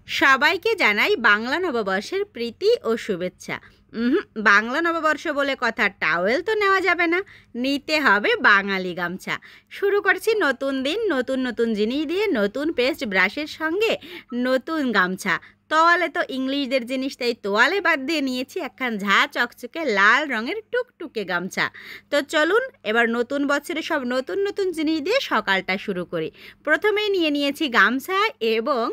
সবাইকে জানাই বাংলা নববর্ষের প্রীতি ও শুভেচ্ছা। বাংলা নববর্ষ বলে কথা টাওয়েল তো নেওয়া যাবে না, নিতে হবে বাঙালি গামছা। শুরু করছি নতুন দিন নতুন নতুন জিনিস দিয়ে, নতুন পেস্ট ব্রাশের সঙ্গে নতুন গামছা। তোয়ালে তো ইংলিশদের জিনিস, তাই তোয়ালে বাদ দিয়ে নিয়েছি একখান ঝা চকচকে লাল রঙের টুকটুকে গামছা। তো চলুন এবার নতুন বছরে সব নতুন নতুন জিনিস দিয়ে সকালটা শুরু করি। প্রথমেই নিয়েছি গামছা এবং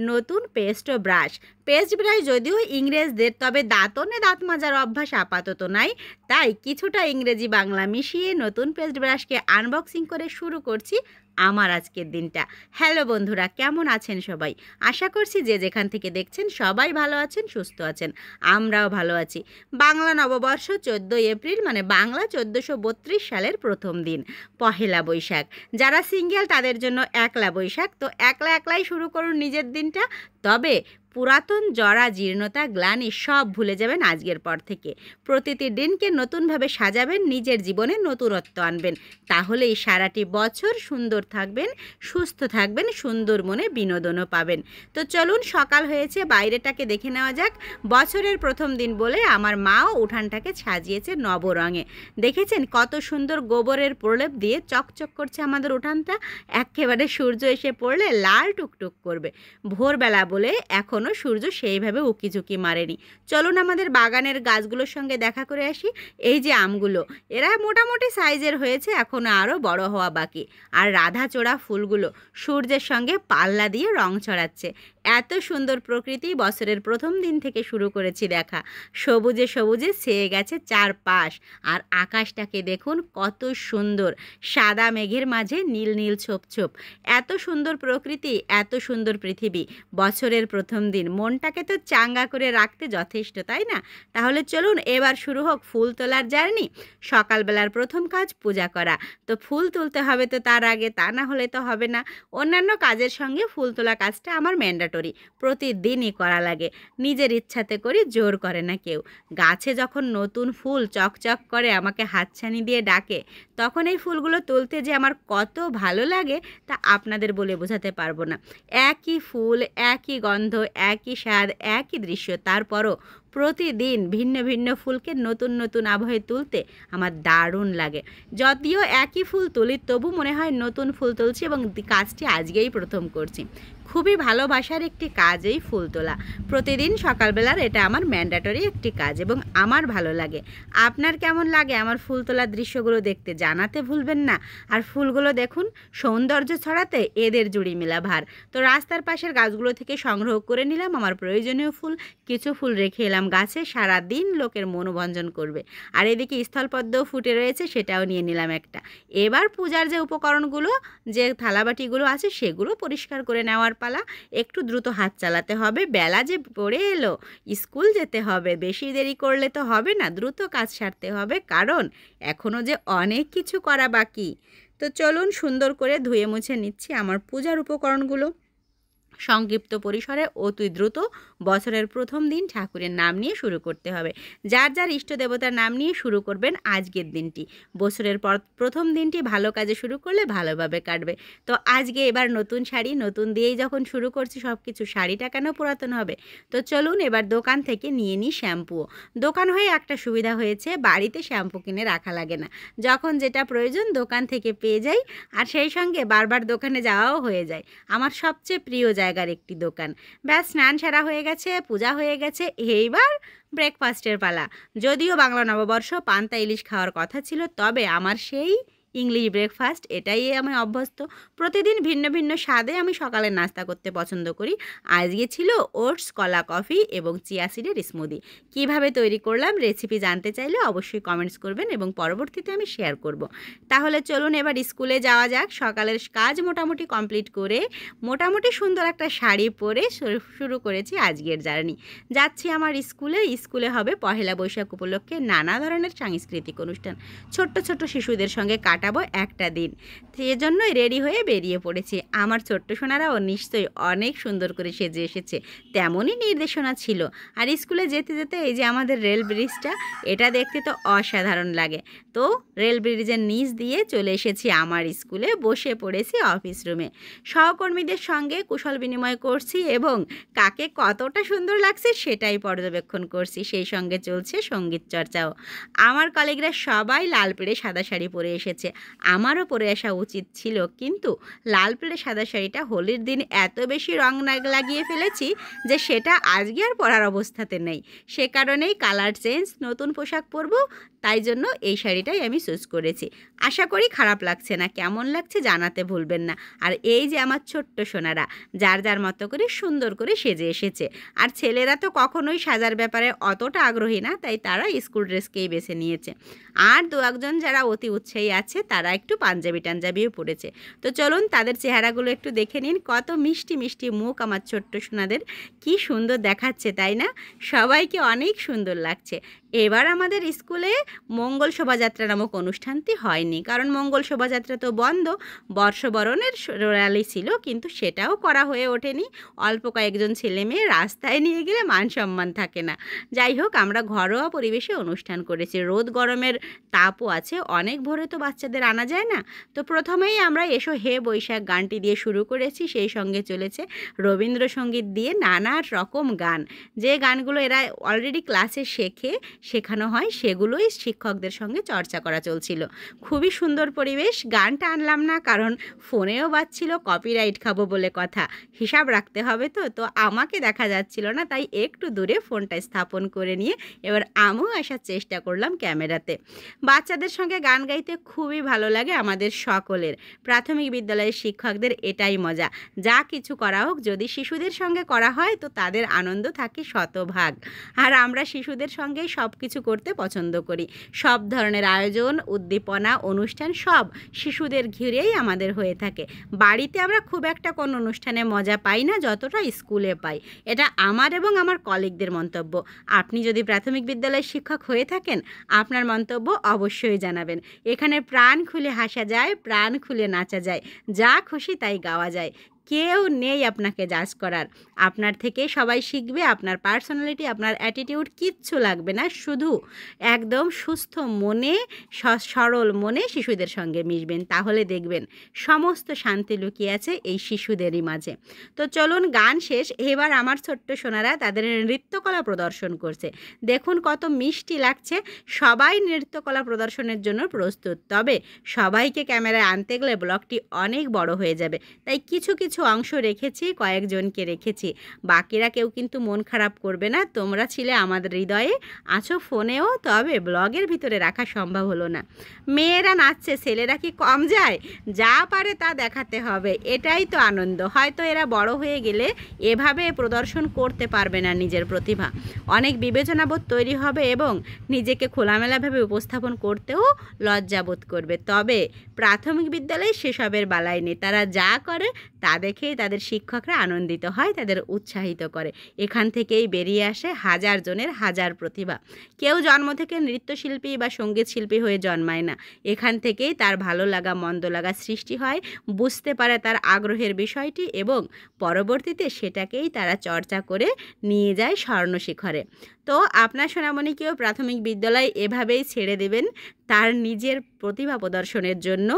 নতুন পেস্ট ও ব্রাশ। পেস্ট ব্রাশ যদিও ইংরেজদের, তবে দাঁতনে দাঁত মাজার অভ্যাস আপাতত নাই, তাই কিছুটা ইংরেজি বাংলা মিশিয়ে নতুন পেস্ট ব্রাশকে আনবক্সিং করে শুরু করছি আমার আজকের দিনটা। হ্যালো বন্ধুরা, কেমন আছেন সবাই? আশা করছি যে যেখান থেকে দেখছেন সবাই ভালো আছেন, সুস্থ আছেন। আমরাও ভালো আছি। বাংলা নববর্ষ 14 এপ্রিল, মানে বাংলা 1432 সালের প্রথম দিন, পহেলা বৈশাখ। যারা সিঙ্গেল তাদের জন্য একলা বৈশাখ। তো একলাই শুরু করুন নিজের দিনটা। তবে পুরাতন জরা জীর্ণতা গ্লানি সব ভুলে যাবেন আজকের পর থেকে। প্রতিটি দিনকে নতুনভাবে সাজাবেন, নিজের জীবনে নতুনত্ব আনবেন। তাহলেই সারাটি বছর সুন্দর থাকবেন, সুস্থ থাকবেন, সুন্দর মনে বিনোদনও পাবেন। তো চলুন, সকাল হয়েছে, বাইরেটাকে দেখে নেওয়া যাক। বছরের প্রথম দিন বলে আমার মাও উঠানটাকে সাজিয়েছে নবরঙে। দেখেছেন কত সুন্দর গোবরের প্রলেপ দিয়ে চকচক করছে আমাদের উঠানটা। একেবারে সূর্য এসে পড়লে লাল টুকটুক করবে। ভোরবেলা বলে এখনও সূর্য সেইভাবে উকিঝুঁকি মারেনি। চলুন আমাদের বাগানের গাছগুলোর সঙ্গে দেখা করে আসি। এই যে আমগুলো, এরা মোটামুটি সাইজের হয়েছে, এখনও আরও বড় হওয়া বাকি। আর রাধাচূড়া ফুলগুলো সূর্যের সঙ্গে পাল্লা দিয়ে রং চড়াচ্ছে। এত সুন্দর প্রকৃতি বছরের প্রথম দিন থেকে শুরু করেছি দেখা। সবুজে সবুজে ছেয়ে গেছে চারপাশ। আর আকাশটাকে দেখুন কত সুন্দর, সাদা মেঘের মাঝে নীল নীল ছোপ ছোপ। এত সুন্দর প্রকৃতি, এত সুন্দর পৃথিবী বছরের প্রথম দিন, মনটাকে তো চাঙ্গা করে রাখতে যথেষ্ট, তাই না? তাহলে চলুন এবার শুরু হোক ফুল তোলার জার্নি। সকালবেলার প্রথম কাজ পূজা করা। তো ফুল তুলতে হবে তো তার আগে, তা না হলে তো হবে না। অন্যান্য কাজের সঙ্গে ফুল তোলা কাজটা আমার ম্যান্ডেটরি, প্রতিদিনই করা লাগে। নিজের ইচ্ছাতে করি, জোর করে না কেউ। গাছে যখন নতুন ফুল চকচক করে আমাকে হাতছানি দিয়ে ডাকে, তখন এই ফুলগুলো তুলতে যে আমার কত ভালো লাগে তা আপনাদের বলে বোঝাতে পারবো না। একই ফুল, একই গন্ধ, একই স্বাদ, একই দৃশ্য, তারপরও প্রতিদিন ভিন্ন ভিন্ন ফুলকে নতুন নতুন আবহে তুলতে আমার দারুণ লাগে। যদিও একই ফুল তুলি, তবু মনে হয় নতুন ফুল তুলছি এবং কাজটি আজকেই প্রথম করছি। খুবই ভালোবাসার একটি কাজ এই ফুল তোলা। প্রতিদিন সকালবেলার এটা আমার ম্যান্ডেটরি একটি কাজ এবং আমার ভালো লাগে। আপনার কেমন লাগে আমার ফুল তোলার দৃশ্যগুলো দেখতে জানাতে ভুলবেন না। আর ফুলগুলো দেখুন, সৌন্দর্য ছড়াতে এদের জুড়ি মেলা ভার। তো রাস্তার পাশের গাছগুলো থেকে সংগ্রহ করে নিলাম আমার প্রয়োজনীয় ফুল, কিছু ফুল রেখে এলাম গাছে, সারা দিন লোকের মনোভঞ্জন করবে। আর এদিকে স্থলপদ্মও ফুটে রয়েছে, সেটাও নিয়ে নিলাম একটা। এবার পূজার যে উপকরণগুলো, যে থালাবাটিগুলো আছে সেগুলো পরিষ্কার করে নেওয়ার পালা। একটু দ্রুত হাত চালাতে হবে, বেলা যে পড়ে এলো, স্কুল যেতে হবে। বেশি দেরি করলে তো হবে না, দ্রুত কাজ সারতে হবে, কারণ এখনও যে অনেক কিছু করা বাকি। তো চলুন সুন্দর করে ধুয়ে মুছে নিচ্ছি আমার পূজার উপকরণগুলো। সংক্ষিপ্ত পরিসরে অতি দ্রুত বছরের প্রথম দিন ঠাকুরের নাম নিয়ে শুরু করতে হবে। যার যার ইষ্ট দেবতার নাম নিয়ে শুরু করবেন আজকের দিনটি। বছরের প্রথম দিনটি ভালো কাজে শুরু করলে ভালোভাবে কাটবে। তো আজকে এবার নতুন শাড়ি, নতুন দিয়েই যখন শুরু করছি সব কিছু, শাড়িটা কেন পুরাতন হবে? তো চলুন এবার দোকান থেকে নিয়ে নিই শ্যাম্পুও। দোকান হয়ে একটা সুবিধা হয়েছে, বাড়িতে শ্যাম্পু কিনে রাখা লাগে না। যখন যেটা প্রয়োজন দোকান থেকে পেয়ে যাই, আর সেই সঙ্গে বারবার দোকানে যাওয়াও হয়ে যায়। আমার সবচেয়ে প্রিয় জায়গার একটি দোকান। ব্যাস, স্নান সারা হয়ে গেছে, পূজা হয়ে গেছে, এইবার ব্রেকফাস্টের পালা। যদিও বাংলা নববর্ষ পান্তা ইলিশ খাওয়ার কথা ছিল, তবে আমার সেই ইংলিশ ব্রেকফাস্ট এটাই আমি অভ্যস্ত। প্রতিদিন ভিন্ন ভিন্ন স্বাদে আমি সকালে নাস্তা করতে পছন্দ করি। আজকে ছিল ওটস, কলা, কফি এবং চিয়া সিডের স্মুদি। কিভাবে তৈরি করলাম রেসিপি জানতে চাইলে অবশ্যই কমেন্টস করবেন এবং পরবর্তীতে আমি শেয়ার করব। তাহলে চলুন এবার স্কুলে যাওয়া যাক। সকালের কাজ মোটামুটি কমপ্লিট করে মোটামুটি সুন্দর একটা শাড়ি পরে শুরু করেছি আজকের জার্নি। যাচ্ছি আমার স্কুলে। স্কুলে হবে পহেলা বৈশাখ উপলক্ষে নানা ধরনের সাংস্কৃতিক অনুষ্ঠান। ছোট্ট ছোট্ট শিশুদের সঙ্গে কাটা কাটাবো একটা দিন, সেজন্যই রেডি হয়ে বেরিয়ে পড়েছি। আমার ছোট্ট সোনারাও নিশ্চয়ই অনেক সুন্দর করে সেজে এসেছে, তেমনই নির্দেশনা ছিল। আর স্কুলে যেতে যেতে এই যে আমাদের রেল ব্রিজটা, এটা দেখতে তো অসাধারণ লাগে। তো রেল ব্রিজের নিচ দিয়ে চলে এসেছি আমার স্কুলে, বসে পড়েছি অফিস রুমে। সহকর্মীদের সঙ্গে কুশল বিনিময় করছি এবং কাকে কতটা সুন্দর লাগছে সেটাই পর্যবেক্ষণ করছি। সেই সঙ্গে চলছে সঙ্গীত চর্চাও। আমার কলিগরা সবাই লাল পেড়ে সাদা শাড়ি পরে এসেছে, আমারও পরে আসা উচিত ছিল, কিন্তু লাল পেড়ে সাদা শাড়িটা হোলির দিন এত বেশি রং লাগিয়ে ফেলেছি যে সেটা আজকে আর পরার অবস্থাতে নেই। সে কারণেই কালার চেঞ্জ, নতুন পোশাক পরবো, তাই জন্য এই শাড়িটাই আমি চুজ করেছি। আশা করি খারাপ লাগছে না, কেমন লাগছে জানাতে ভুলবেন না। আর এই যে আমার ছোট্ট সোনারা, যার যার মতো করে সুন্দর করে সেজে এসেছে। আর ছেলেরা তো কখনোই সাজার ব্যাপারে অতটা আগ্রহী না, তাই তারা স্কুল ড্রেসকেই বেছে নিয়েছে। আর দু একজন যারা অতি উৎসাহী আছে তারা একটু পাঞ্জাবি টাঞ্জাবিও পরেছে। তো চলুন তাদের চেহারাগুলো একটু দেখে নিন। কত মিষ্টি মিষ্টি মুখ আমার ছোট্ট সোনাদের, কি সুন্দর দেখাচ্ছে তাই না? সবাইকে অনেক সুন্দর লাগছে। এবার আমাদের স্কুলে মঙ্গল শোভাযাত্রা নামক অনুষ্ঠানটি হয়নি, কারণ মঙ্গল শোভাযাত্রা তো বন্ধ। বর্ষবরণের র্যালি ছিল, কিন্তু সেটাও করা হয়ে ওঠেনি। অল্প কয়েকজন ছেলে মেয়ে রাস্তায় নিয়ে গেলে মান সম্মান থাকে না। যাই হোক, আমরা ঘরোয়া পরিবেশে অনুষ্ঠান করেছি। রোদ গরমের তাপও আছে, অনেক ভোরে তো বাচ্চাদের আনা যায় না। তো প্রথমেই আমরা এসো হে বৈশাখ গানটি দিয়ে শুরু করেছি, সেই সঙ্গে চলেছে রবীন্দ্রসঙ্গীত দিয়ে নানা রকম গান, যে গানগুলো এরা অলরেডি ক্লাসে শেখানো হয়, সেগুলোই শিক্ষকদের সঙ্গে চর্চা করা চলছিল। খুবই সুন্দর পরিবেশ। গানটা আনলাম না, কারণ ফোনেও বাজছিল, কপিরাইট খাবো বলে কথা, হিসাব রাখতে হবে। তো আমাকে দেখা যাচ্ছিল না, তাই একটু দূরে ফোনটা স্থাপন করে নিয়ে এবার আমিও আসার চেষ্টা করলাম ক্যামেরাতে। বাচ্চাদের সঙ্গে গান গাইতে খুবই ভালো লাগে আমাদের সকলের। প্রাথমিক বিদ্যালয়ের শিক্ষকদের এটাই মজা, যা কিছু করা হোক যদি শিশুদের সঙ্গে করা হয় তো তাদের আনন্দ থাকে শতভাগ। আর আমরা শিশুদের সঙ্গেই সব কিছু করতে পছন্দ করি। সব ধরনের আয়োজন, উদ্দীপনা, অনুষ্ঠান সব শিশুদের ঘিরেই আমাদের হয়ে থাকে। বাড়িতে আমরা খুব একটা কোনো অনুষ্ঠানে মজা পাই না যতটা স্কুলে পাই। এটা আমার এবং আমার কলিগদের মন্তব্য। আপনি যদি প্রাথমিক বিদ্যালয়ের শিক্ষক হয়ে থাকেন, আপনার মন্তব্য অবশ্যই জানাবেন। এখানে প্রাণ খুলে হাসা যায়, প্রাণ খুলে নাচা যায়, যা খুশি তাই গাওয়া যায়। কেউ নেই আপনাকে জাজ করার। আপনার থেকে সবাই শিখবে, আপনার পার্সোনালিটি, আপনার অ্যাটিটিউড কিচ্ছু লাগবে না। শুধু একদম সুস্থ মনে, সরল মনে শিশুদের সঙ্গে মিশবেন, তাহলে দেখবেন সমস্ত শান্তি লুকিয়ে আছে এই শিশুদেরই মাঝে। তো চলুন, গান শেষ। এবার আমার ছোট্ট সোনারা তাদের নৃত্যকলা প্রদর্শন করছে। দেখুন কত মিষ্টি লাগছে। সবাই নৃত্যকলা প্রদর্শনের জন্য প্রস্তুত, তবে সবাইকে ক্যামেরায় আনতে গেলে ব্লগটি অনেক বড় হয়ে যাবে, তাই কিছু কিছু অংশ রেখেছি, কয়েকজনকে রেখেছি। বাকিরা কেউ কিন্তু মন খারাপ করবে না। তোমরা ছিলে আমাদের হৃদয়ে, আছো ফোনেও, তবে ব্লগের ভিতরে রাখা সম্ভব হলো না। মেয়েরা নাচছে, ছেলেরা কি কম যায়? যা পারে তা দেখাতে হবে, এটাই তো আনন্দ। হয়তো এরা বড় হয়ে গেলে এভাবে প্রদর্শন করতে পারবে না নিজের প্রতিভা, অনেক বিবেচনাবোধ তৈরি হবে এবং নিজেকে খোলামেলাভাবে উপস্থাপন করতেও লজ্জাবোধ করবে। তবে প্রাথমিক বিদ্যালয়ে সেসবের বালাই নেই। তারা যা করে তা দেখেই তাদের শিক্ষকরা আনন্দিত হয়, তাদের উৎসাহিত করে। এখান থেকেই বেরিয়ে আসে হাজার জনের হাজার প্রতিভা। কেউ জন্ম থেকে নৃত্যশিল্পী বা সঙ্গীত শিল্পী হয়ে জন্মায় না। এখান থেকেই তার ভালো লাগা মন্দ লাগা সৃষ্টি হয়, বুঝতে পারে তার আগ্রহের বিষয়টি এবং পরবর্তীতে সেটাকেই তারা চর্চা করে নিয়ে যায় স্বর্ণশিখরে। তো আপনার সোনামণিকেও প্রাথমিক বিদ্যালয় এভাবেই ছেড়ে দেবেন, তার নিজের প্রতিভা প্রদর্শনের জন্য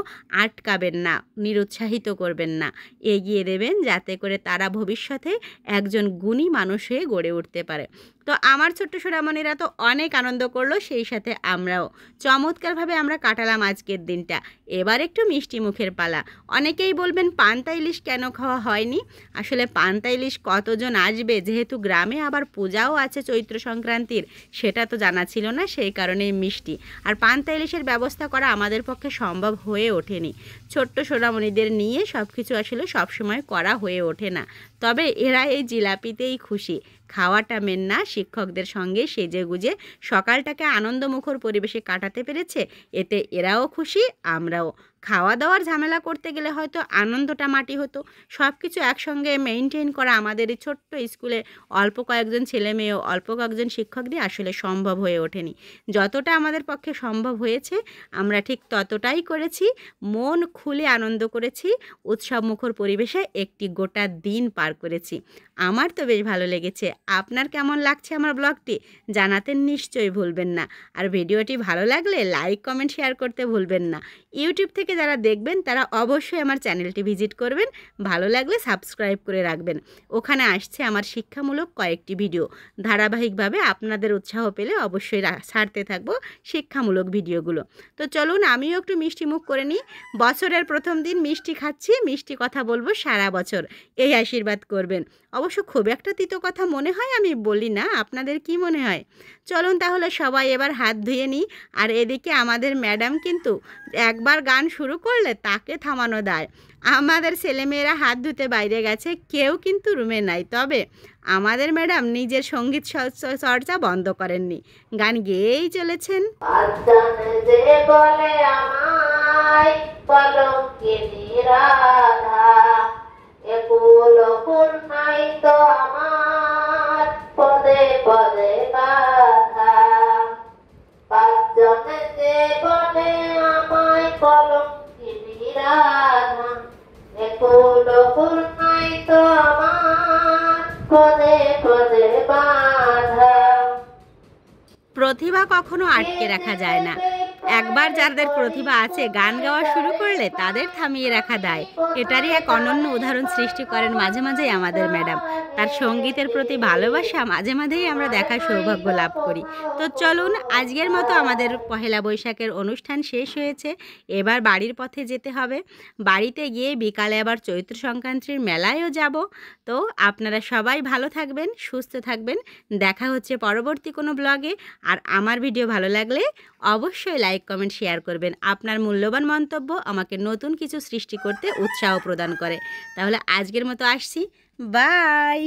আটকাবেন না, নিরুৎসাহিত করবেন না, এগিয়ে দেবেন, যাতে করে তারা ভবিষ্যতে একজন গুণী মানুষ হয়ে গড়ে উঠতে পারে। তো আমার ছোট্ট সোনামণিরা তো অনেক আনন্দ করলো, সেই সাথে আমরাও চমৎকারভাবে আমরা কাটালাম আজকের দিনটা। এবার একটু মিষ্টি মুখের পালা। অনেকেই বলবেন পান্তা ইলিশ কেন খাওয়া হয়নি। আসলে পান্তা ইলিশ কতজন আসবে, যেহেতু গ্রামে আবার পূজাও আছে চৈত্র সংক্রান্তির, সেটা তো জানা ছিল না, সেই কারণেই মিষ্টি আর পান্তা ইলিশের ব্যবস্থা করা আমাদের পক্ষে সম্ভব হয়ে ওঠেনি। ছোট্ট সোনামণিদের নিয়ে সব কিছু আসলে সবসময় করা হয়ে ওঠে না, তবে এরা এই জিলাপিতেই খুশি। খাওয়াটা মেন না, শিক্ষকদের সঙ্গে সেজে গুজে সকালটাকে আনন্দমুখর পরিবেশে কাটাতে পেরেছে, এতে এরাও খুশি, আমরাও। খাওয়া দাওয়ার ঝামেলা করতে গেলে হয়তো আনন্দটা মাটি হতো। সব কিছু একসঙ্গে মেনটেন করা আমাদের এই ছোট্ট স্কুলে অল্প কয়েকজন ছেলে মেয়ে ও অল্প কয়েকজন শিক্ষক দিয়ে আসলে সম্ভব হয়ে ওঠেনি। যতটা আমাদের পক্ষে সম্ভব হয়েছে আমরা ঠিক ততটাই করেছি, মন খুলে আনন্দ করেছি, উৎসবমুখর পরিবেশে একটি গোটা দিন পার করেছি। আমার তো বেশ ভালো লেগেছে। আপনার কেমন লাগছে আমার ব্লগটি জানাতে নিশ্চয়ই ভুলবেন না। আর ভিডিওটি ভালো লাগলে লাইক কমেন্ট শেয়ার করতে ভুলবেন না। ইউটিউব থেকে যারা দেখবেন তারা অবশ্যই আমার চ্যানেলটি ভিজিট করবেন, ভালো লাগলে সাবস্ক্রাইব করে রাখবেন। ওখানে আসছে আমার শিক্ষামূলক কয়েকটি ভিডিও। ধারাবাহিকভাবে আপনাদের উৎসাহ পেলে অবশ্যই ছাড়তে থাকবো শিক্ষামূলক ভিডিওগুলো। তো চলুন আমিও একটু মিষ্টি মুখ করে নিই। বছরের প্রথম দিন মিষ্টি খাচ্ছি, মিষ্টি কথা বলবো সারা বছর, এই আশীর্বাদ করবেন। অবশ্য খুব একটা তিতো কথা মনে হয় আমি বলি না, আপনাদের কি মনে হয়? চলুন তাহলে সবাই এবার হাত ধুয়ে নিই। আর এদিকে আমাদের ম্যাডাম কিন্তু একবার গান শুরু করলে তাকে থামানো দায়। আমাদের ছেলেমেয়েরা হাত ধুতে বাইরে গেছে, কেউ কিন্তু রুমে নাই। তবে আমাদের ম্যাডাম নিজের সঙ্গীত চর্চা বন্ধ করেননি, গান গেয়েই চলেছেন। যে বলে আমায় কলঙ্কিনী রাধা, একুল ফুল নাই তো আমার পদে পদে বাধা। পাঁচজনে যে বলে আমায় কলঙ্কিনী রাধা, একুল ফুল নাই তো আমার পদে পদে বাধা। প্রতিভা কখনো আটকে রাখা যায় না। একবার যাদের প্রতিভা আছে গান গাওয়া শুরু করলে তাদের থামিয়ে রাখা দায়। এটারই এক অনন্য উদাহরণ সৃষ্টি করেন মাঝে মাঝেই আমাদের ম্যাডাম। তার সঙ্গীতের প্রতি ভালোবাসা মাঝে মাঝেই আমরা দেখার সৌভাগ্য লাভ করি। তো চলুন আজকের মতো আমাদের পহেলা বৈশাখের অনুষ্ঠান শেষ হয়েছে। এবার বাড়ির পথে যেতে হবে। বাড়িতে গিয়ে বিকালে আবার চৈত্র সংক্রান্তির মেলায়ও যাব। তো আপনারা সবাই ভালো থাকবেন, সুস্থ থাকবেন। দেখা হচ্ছে পরবর্তী কোনো ব্লগে। আর আমার ভিডিও ভালো লাগলে অবশ্যই লাইক কমেন্ট শেয়ার করবেন। আপনার মূল্যবান মন্তব্য আমাকে নতুন কিছু সৃষ্টি করতে উৎসাহ প্রদান করে। তাহলে আজকের মতো আসছি, বাই।